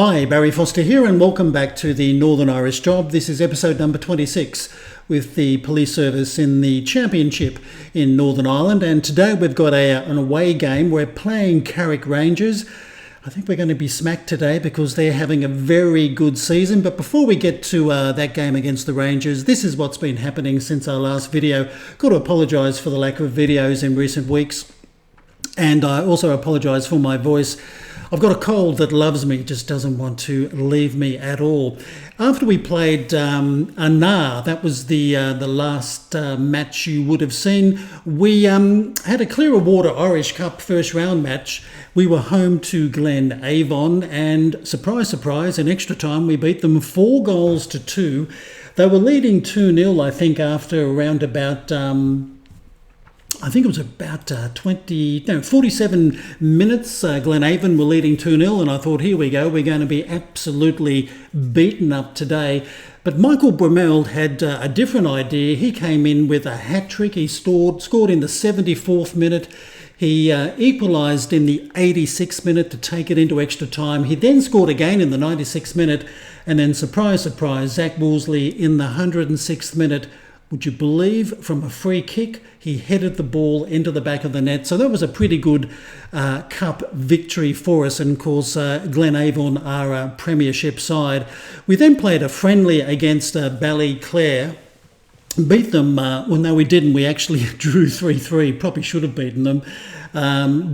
Hi, Barry Foster here, and welcome back to the Northern Irish Job. This is episode number 26 with the police service in the Championship in Northern Ireland. And today we've got an away game. We're playing Carrick Rangers. I think we're going to be smacked today because they're having a very good season. But before we get to that game against the Rangers, this is what's been happening since our last video. Got to apologise for the lack of videos in recent weeks. And I also apologise for my voice. I've got a cold that loves me, just doesn't want to leave me at all. After we played Anar, that was the last match you would have seen, we had a Clearer Water Irish Cup first round match. We were home to Glen Avon, and surprise, surprise, in extra time we beat them 4-2. They were leading 2-0, I think, after around about... I think it was about 47 minutes. Glen Avon were leading 2-0, and I thought, here we go, we're going to be absolutely beaten up today. But Michael Bromeld had a different idea. He came in with a hat-trick. He scored in the 74th minute. He equalised in the 86th minute to take it into extra time. He then scored again in the 96th minute, and then, surprise, surprise, Zach Wolseley in the 106th minute. Would you believe, from a free kick, he headed the ball into the back of the net. So that was a pretty good cup victory for us. And of course, Glen Avon are a premiership side. We then played a friendly against Ballyclare. Beat them, well, no, we didn't. We actually drew 3-3. Probably should have beaten them.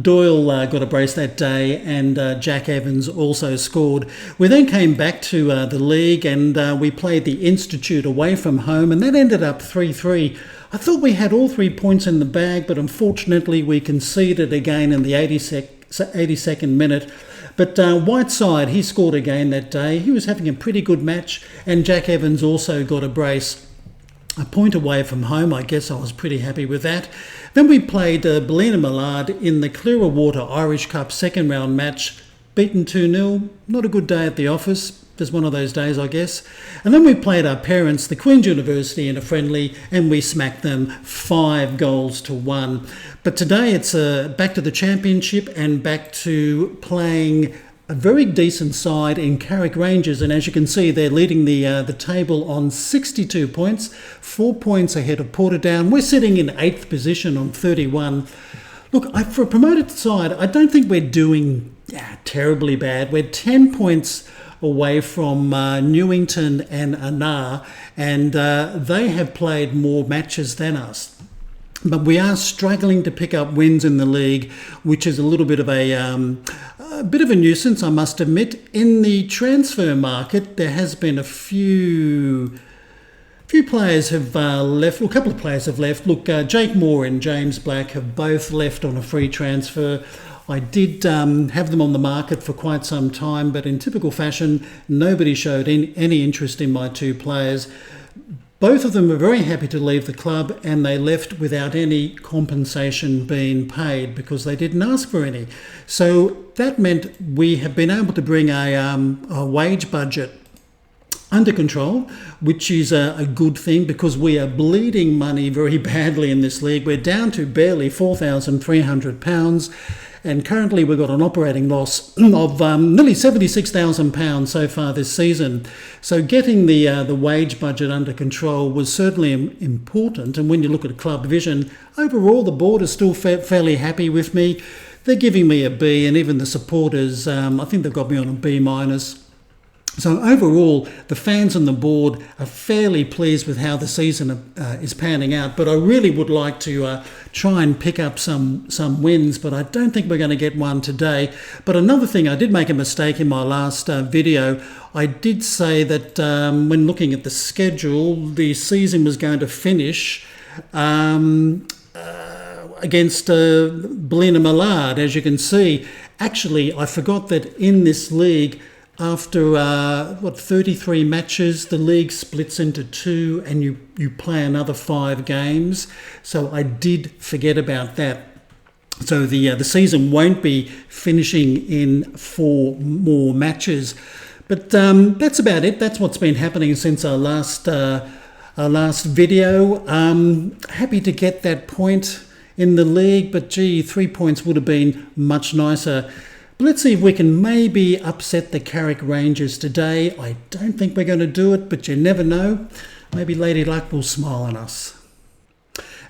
Doyle got a brace that day, and Jack Evans also scored. We then came back to the league, and we played the Institute away from home, and that ended up 3-3. I thought we had all 3 points in the bag, but unfortunately we conceded again in the 82nd minute. But Whiteside, he scored again that day. He was having a pretty good match, and Jack Evans also got a brace. A point away from home, I guess I was pretty happy with that. Then we played Ballina Millard in the Clearer Water Irish Cup second round match, beaten 2-0. Not a good day at the office, just one of those days, I guess. And then we played our parents, the Queen's University, in a friendly, and we smacked them 5-1. But today it's back to the Championship and back to playing a very decent side in Carrick Rangers, and as you can see, they're leading the table on 62 points, 4 points ahead of Portadown. We're sitting in 8th position on 31. Look, for a promoted side, I don't think we're doing terribly bad. We're 10 points away from Newington and Anar, and they have played more matches than us. But we are struggling to pick up wins in the league, which is a little bit of a bit of a nuisance, I must admit. In the transfer market, there has been a few players have left. Well, a couple of players have left. Look, Jake Moore and James Black have both left on a free transfer. I did have them on the market for quite some time, but in typical fashion, nobody showed any interest in my two players. Both of them were very happy to leave the club, and they left without any compensation being paid because they didn't ask for any. So that meant we have been able to bring a wage budget under control, which is a good thing because we are bleeding money very badly in this league. We're down to barely £4,300. And currently we've got an operating loss of nearly £76,000 so far this season. So getting the wage budget under control was certainly important. And when you look at club vision, overall the board is still fairly happy with me. They're giving me a B, and even the supporters, I think they've got me on a B-. So overall, the fans and the board are fairly pleased with how the season is panning out. But I really would like to try and pick up some wins, but I don't think we're going to get one today. But another thing, I did make a mistake in my last video. I did say that when looking at the schedule, the season was going to finish against Ballina Millard, as you can see. Actually, I forgot that in this league, after 33 matches, the league splits into 2, and you play another 5 games. So I did forget about that. So the season won't be finishing in 4 more matches. But that's about it. That's what's been happening since our last video. Happy to get that point in the league, but gee, 3 points would have been much nicer. But let's see if we can maybe upset the Carrick Rangers today. I don't think we're going to do it, but you never know. Maybe Lady Luck will smile on us.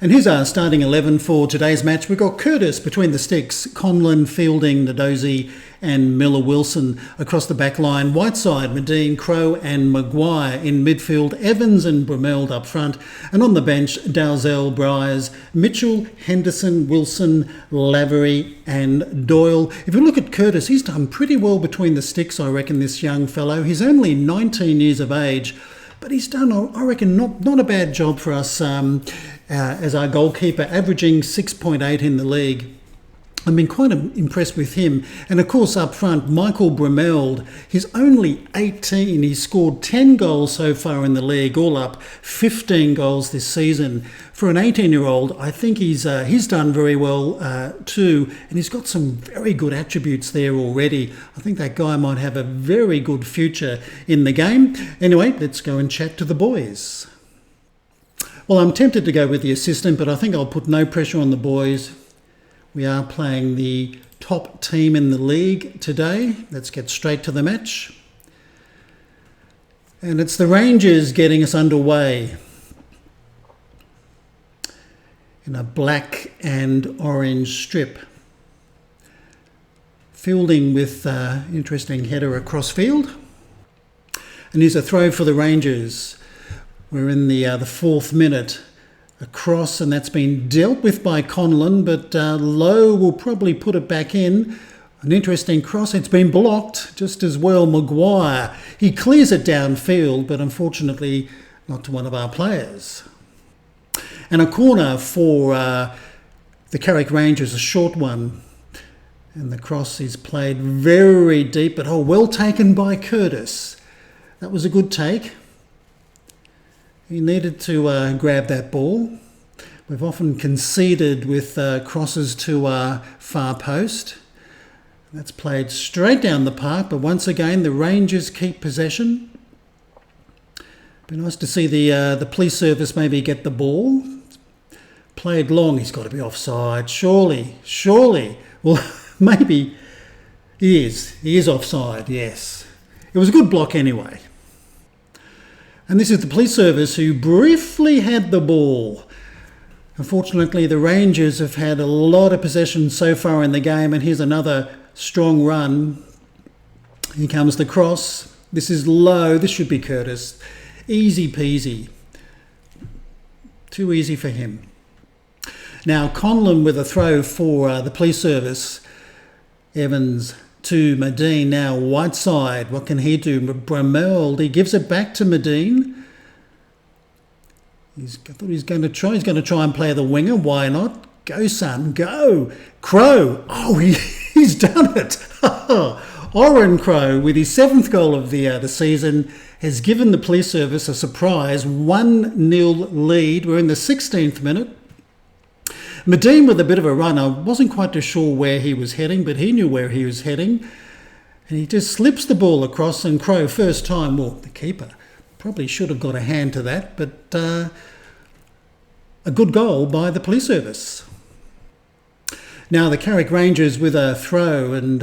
And here's our starting 11 for today's match. We've got Curtis between the sticks, Conlon, Fielding, Nadozie and Miller-Wilson across the back line. Whiteside, Medine, Crowe and Maguire in midfield. Evans and Bromeld up front. And on the bench, Dalzell, Briers, Mitchell, Henderson, Wilson, Lavery and Doyle. If you look at Curtis, he's done pretty well between the sticks, I reckon, this young fellow. He's only 19 years of age, but he's done, I reckon, not a bad job for us as our goalkeeper, averaging 6.8 in the league. I've been quite impressed with him. And of course, up front, Michael Bromeld. He's only 18. He's scored 10 goals so far in the league, all up 15 goals this season. For an 18-year-old, I think he's done very well too. And he's got some very good attributes there already. I think that guy might have a very good future in the game. Anyway, let's go and chat to the boys. Well, I'm tempted to go with the assistant, but I think I'll put no pressure on the boys. We are playing the top team in the league today. Let's get straight to the match. And it's the Rangers getting us underway in a black and orange strip. Fielding with interesting header across field. And here's a throw for the Rangers. We're in the 4th minute. A cross, and that's been dealt with by Conlon, but Lowe will probably put it back in. An interesting cross. It's been blocked just as well. Maguire, he clears it downfield, but unfortunately not to one of our players. And a corner for the Carrick Rangers, a short one. And the cross is played very deep, but well taken by Curtis. That was a good take. He needed to grab that ball. We've often conceded with crosses to our far post. That's played straight down the park, but once again the Rangers keep possession. Be nice to see the police service maybe get the ball. Played long, he's got to be offside. Surely. Well, maybe he is offside, yes. It was a good block anyway. And this is the police service who briefly had the ball. Unfortunately, the Rangers have had a lot of possession so far in the game, and here's another strong run. Here comes the cross. This is low. This should be Curtis. Easy peasy. Too easy for him. Now, Conlon with a throw for the police service. Evans to Medine. Now Whiteside, what can he do? Bromeld, he gives it back to Medine. I thought he's going to try and play the winger. Why not? Go, son, go. Crowe, he's done it. Oren Crowe, with his 7th goal of the season, has given the police service a surprise 1-0 lead. We're in the 16th minute. Medine with a bit of a run. I wasn't quite too sure where he was heading, but he knew where he was heading. And he just slips the ball across, and Crowe, first time, well, the keeper probably should have got a hand to that, but a good goal by the police service. Now the Carrick Rangers with a throw, and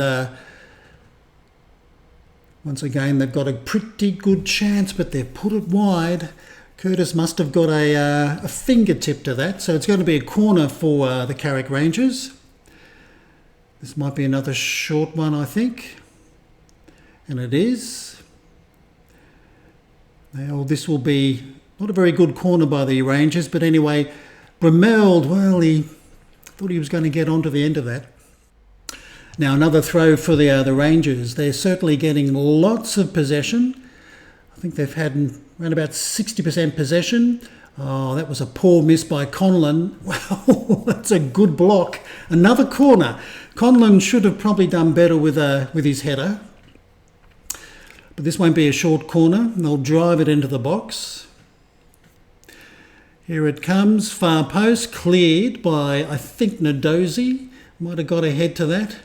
once again they've got a pretty good chance, but they've put it wide. Curtis must have got a fingertip to that, so it's going to be a corner for the Carrick Rangers. This might be another short one, I think. And it is. Now, this will be not a very good corner by the Rangers, but anyway, Bromeld, well, he thought he was going to get onto the end of that. Now, another throw for the Rangers. They're certainly getting lots of possession. I think they've had around about 60% possession. Oh, that was a poor miss by Conlon. Well, that's a good block. Another corner. Conlon should have probably done better with his header. But this won't be a short corner. They'll drive it into the box. Here it comes. Far post, cleared by, I think, Nadozie. Might have got ahead to that.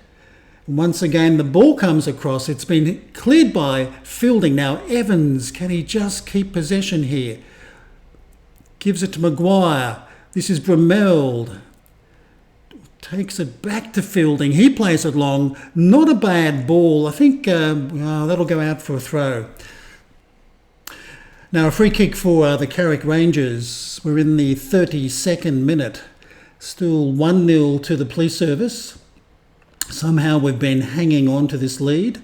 Once again, the ball comes across. It's been cleared by Fielding. Now, Evans, can he just keep possession here? Gives it to Maguire. This is Bromeld. takes it back to Fielding. He plays it long. Not a bad ball. I think that'll go out for a throw. Now a free kick for the Carrick Rangers. We're in the 32nd minute. Still 1-0 to the police service. Somehow we've been hanging on to this lead.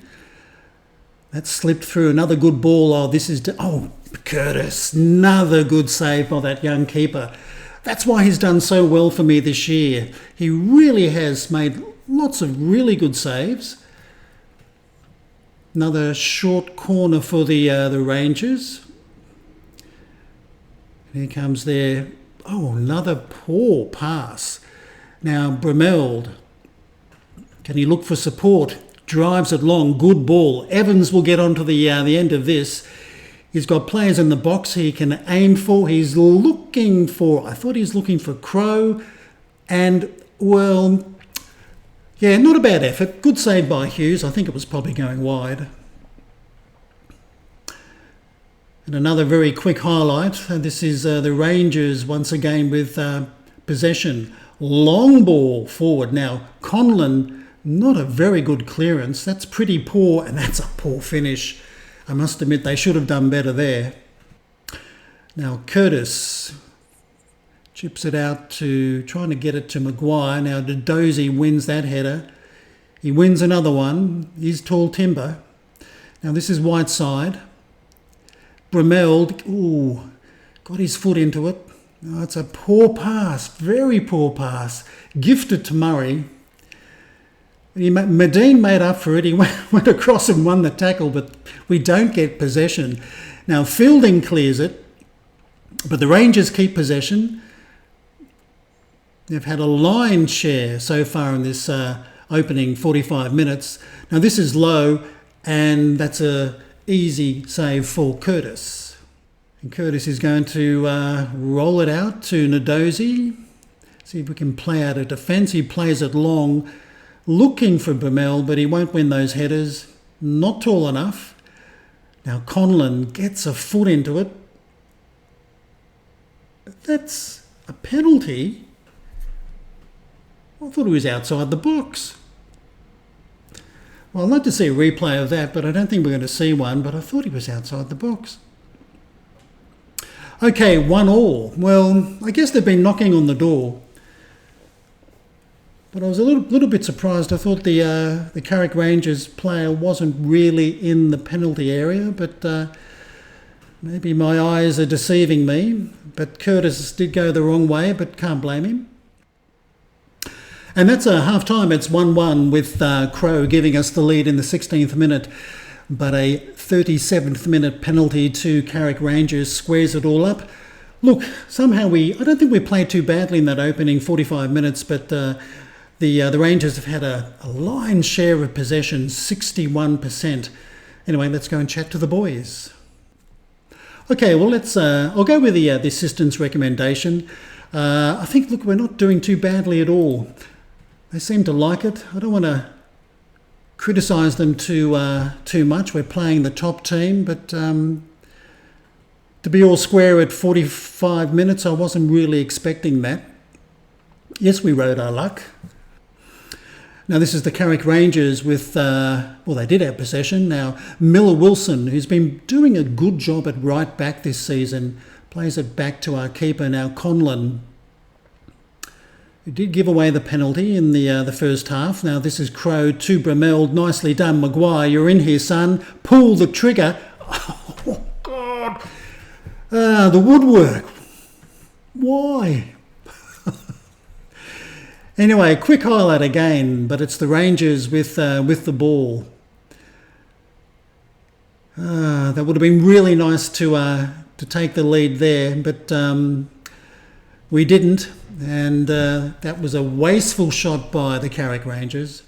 That slipped through. Another good ball. Curtis. Another good save by that young keeper. That's why he's done so well for me this year. He really has made lots of really good saves. Another short corner for the Rangers. Here comes their... another poor pass. Now Bromeld. Can he look for support? Drives it long. Good ball. Evans will get onto the end of this. He's got players in the box he can aim for. He's looking for... I thought he was looking for Crow. And, not a bad effort. Good save by Hughes. I think it was probably going wide. And another very quick highlight. This is the Rangers once again with possession. Long ball forward. Now, Conlon, not a very good clearance. That's pretty poor, and that's a poor finish. I must admit they should have done better there. Now, Curtis chips it out trying to get it to Maguire. Now, Dozy wins that header. He wins another one. He's tall timber. Now, this is Whiteside. Bromeld, got his foot into it. Oh, it's a poor pass, very poor pass. Gifted to Murray. Medine made up for it. He went across and won the tackle, but we don't get possession. Now, Fielding clears it, but the Rangers keep possession. They've had a line share so far in this opening 45 minutes. Now, this is low, and that's a easy save for Curtis. And Curtis is going to roll it out to Nadozi. See if we can play out a defence. He plays it long, looking for Bromell, but he won't win those headers. Not tall enough. Now Conlon gets a foot into it. That's a penalty. I thought he was outside the box. Well, I'd like to see a replay of that, but I don't think we're going to see one, but I thought he was outside the box. Okay, 1-1. Well, I guess they've been knocking on the door. But I was a little bit surprised. I thought the Carrick Rangers player wasn't really in the penalty area, but maybe my eyes are deceiving me. But Curtis did go the wrong way, but can't blame him. And that's a half-time. It's 1-1 with Crow giving us the lead in the 16th minute. But a 37th minute penalty to Carrick Rangers squares it all up. Look, somehow I don't think we played too badly in that opening 45 minutes, but the Rangers have had a line share of possession, 61%. Anyway, let's go and chat to the boys. Okay, well, I'll go with the assistant's recommendation. I think, look, we're not doing too badly at all. They seem to like it. I don't want to criticise them too much. We're playing the top team, but to be all square at 45 minutes, I wasn't really expecting that. Yes, we rode our luck. Now, this is the Carrick Rangers with, they did have possession. Now, Miller Wilson, who's been doing a good job at right back this season, plays it back to our keeper, now Conlon, who did give away the penalty in the first half. Now, this is Crow to Bromeld. Nicely done, Maguire. You're in here, son. Pull the trigger. Oh, God. The woodwork. Why? Anyway, quick highlight again, but it's the Rangers with the ball. That would have been really nice to take the lead there, but we didn't, and that was a wasteful shot by the Carrick Rangers.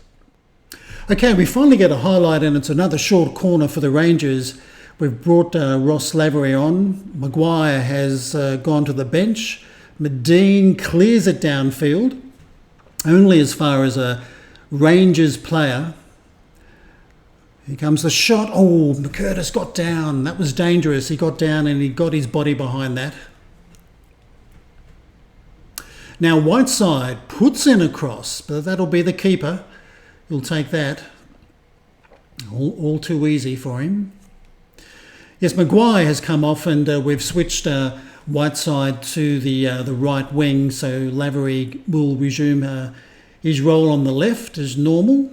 Okay, we finally get a highlight, and it's another short corner for the Rangers. We've brought Ross Lavery on. Maguire has gone to the bench. Medine clears it downfield, only as far as a Rangers player. Here comes the shot. Oh, Curtis got down. That was dangerous. He got down and he got his body behind that. Now Whiteside puts in a cross, but that'll be the keeper. He'll take that. All too easy for him. Yes, Maguire has come off, and we've switched Whiteside to the right wing, so Lavery will resume his role on the left as normal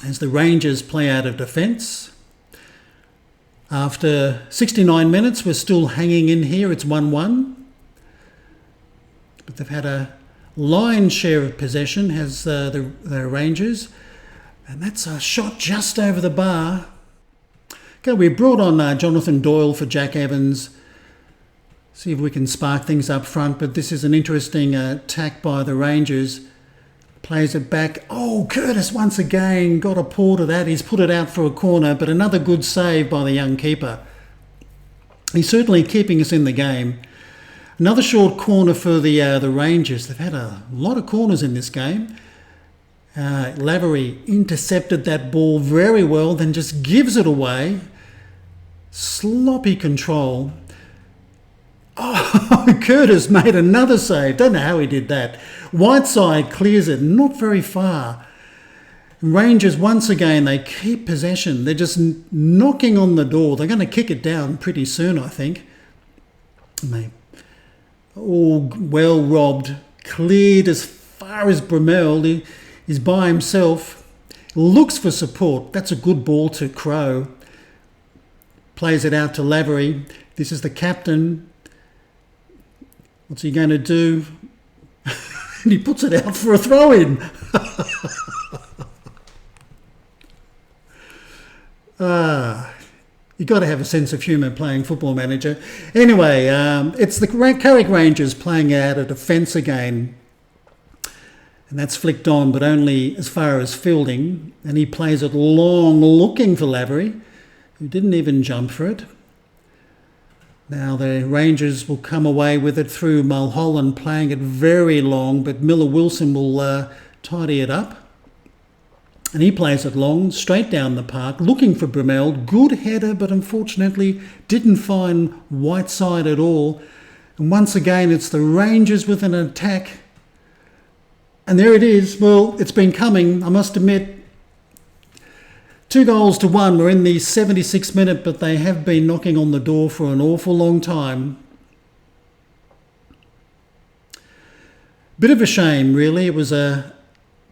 as the Rangers play out of defence. After 69 minutes, we're still hanging in here. It's 1-1. But they've had a lion's share of possession, has the Rangers. And that's a shot just over the bar. Okay, we brought on Jonathan Doyle for Jack Evans. See if we can spark things up front. But this is an interesting attack by the Rangers. Plays it back. Oh, Curtis once again got a paw to that. He's put it out for a corner, but another good save by the young keeper. He's certainly keeping us in the game. Another short corner for the Rangers. They've had a lot of corners in this game. Lavery intercepted that ball very well, then just gives it away. Sloppy control. Oh, Curtis made another save. Don't know how he did that. Whiteside clears it, not very far. Rangers, once again, they keep possession. They're just knocking on the door. They're going to kick it down pretty soon, I think. They all well robbed, cleared as far as Bromell. He's by himself. Looks for support. That's a good ball to Crowe. Plays it out to Lavery. This is the captain. What's he going to do? And he puts it out for a throw-in. You've got to have a sense of humour playing Football Manager. Anyway, it's the Carrick Rangers playing out of defence again. And that's flicked on, but only as far as Fielding. And he plays it long, looking for Lavery, who didn't even jump for it. Now the Rangers will come away with it through Mulholland, playing it very long, but Miller-Wilson will tidy it up. And he plays it long, straight down the park, looking for Bromell. Good header, but unfortunately didn't find Whiteside at all. And once again, it's the Rangers with an attack. And there it is. Well, it's been coming, I must admit. 2-1. We're in the 76th minute, but they have been knocking on the door for an awful long time. Bit of a shame, really. It was a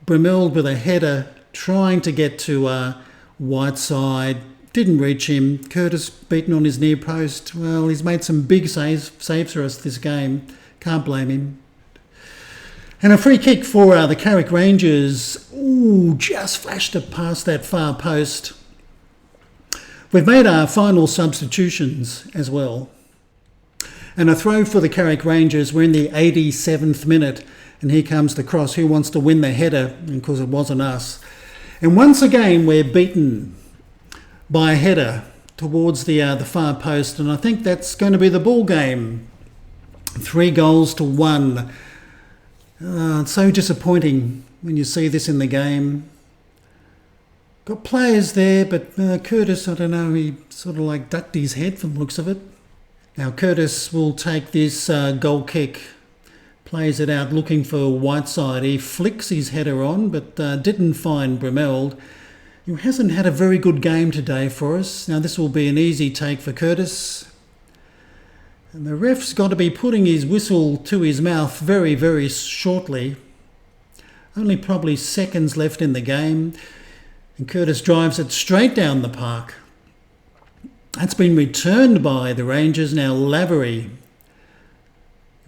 Bromell with a header trying to get to Whiteside. Didn't reach him. Curtis beaten on his near post. Well, he's made some big saves for us this game. Can't blame him. And a free kick for the Carrick Rangers. Ooh, just flashed it past that far post. We've made our final substitutions as well. And a throw for the Carrick Rangers. We're in the 87th minute. And here comes the cross. Who wants to win the header? Because it wasn't us. And once again, we're beaten by a header towards the far post. And I think that's going to be the ball game. 3-1. It's so disappointing when you see this in the game. Got players there, but Curtis, I don't know, he sort of like ducked his head from the looks of it. Now Curtis will take this goal kick, plays it out looking for Whiteside. He flicks his header on, but didn't find Bromell, who hasn't had a very good game today for us. Now this will be an easy take for Curtis. And the ref's got to be putting his whistle to his mouth very, very shortly. Only probably seconds left in the game. And Curtis drives it straight down the park. That's been returned by the Rangers. Now Lavery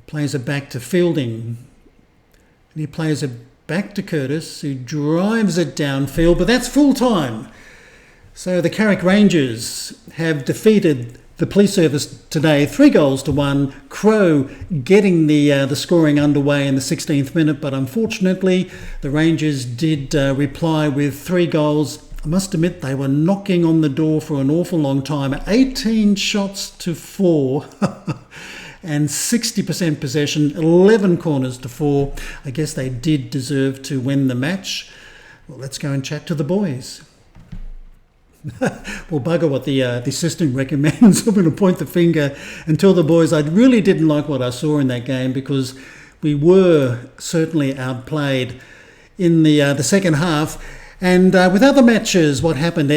plays it back to Fielding. And he plays it back to Curtis, who drives it downfield. But that's full time. So the Carrick Rangers have defeated the Police Service today, 3-1. Crowe getting the scoring underway in the 16th minute, but unfortunately the Rangers did reply with 3 goals. I must admit they were knocking on the door for an awful long time. 18 shots to 4 and 60% possession, 11 corners to 4. I guess they did deserve to win the match. Well, let's go and chat to the boys. Well, bugger what the assistant recommends. I'm going to point the finger and tell the boys I really didn't like what I saw in that game, because we were certainly outplayed in the second half. And with other matches, what happened?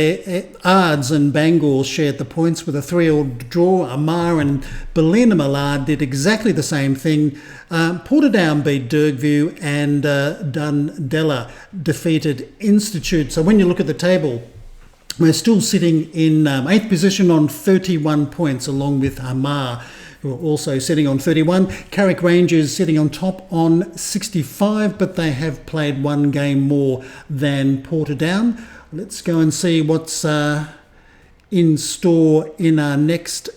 Ards and Bangor shared the points with a 3-3 draw. Amar and Ballina Malard did exactly the same thing. Portadown beat Dergview, and Dundela defeated Institute. So when you look at the table, we're still sitting in 8th position on 31 points, along with Amar, who are also sitting on 31. Carrick Rangers sitting on top on 65, but they have played one game more than Portadown. Let's go and see what's in store in our next.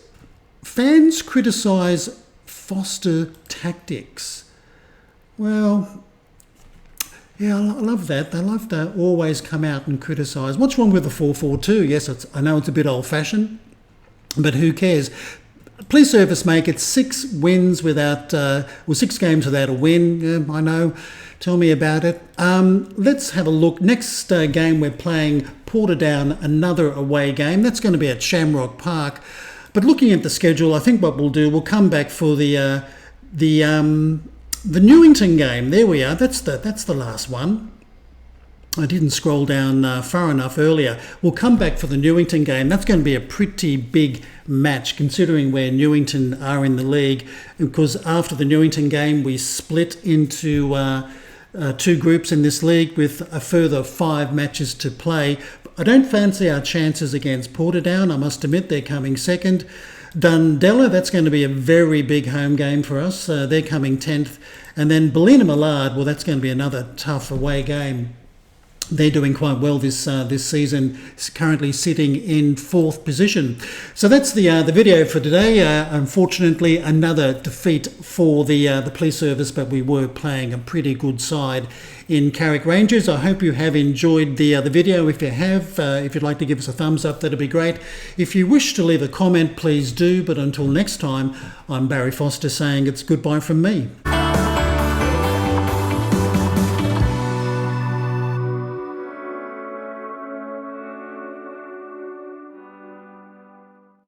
Fans criticise Foster tactics. Well, yeah, I love that. They love to always come out and criticise. What's wrong with the 4-4-2? Yes, I know it's a bit old-fashioned, but who cares? Police Service make it 6 wins without, 6 games without a win. Yeah, I know. Tell me about it. Let's have a look. Next game we're playing Portadown, another away game. That's going to be at Shamrock Park. But looking at the schedule, I think what we'll do, we'll come back for the Newington game. There we are. That's the last one. I didn't scroll down far enough earlier. We'll come back for the Newington game. That's going to be a pretty big match, considering where Newington are in the league. Because after the Newington game, we split into 2 groups in this league with a further 5 matches to play. I don't fancy our chances against Portadown. I must admit, they're coming second. Dundela, that's going to be a very big home game for us. They're coming 10th. And then Ballina Malard, well, that's going to be another tough away game. They're doing quite well this season, currently sitting in 4th position. So that's the video for today. Unfortunately, another defeat for the Police Service, but we were playing a pretty good side in Carrick Rangers. I hope you have enjoyed the video. If you have, if you'd like to give us a thumbs up, that'd be great. If you wish to leave a comment, please do. But until next time, I'm Barry Foster saying it's goodbye from me.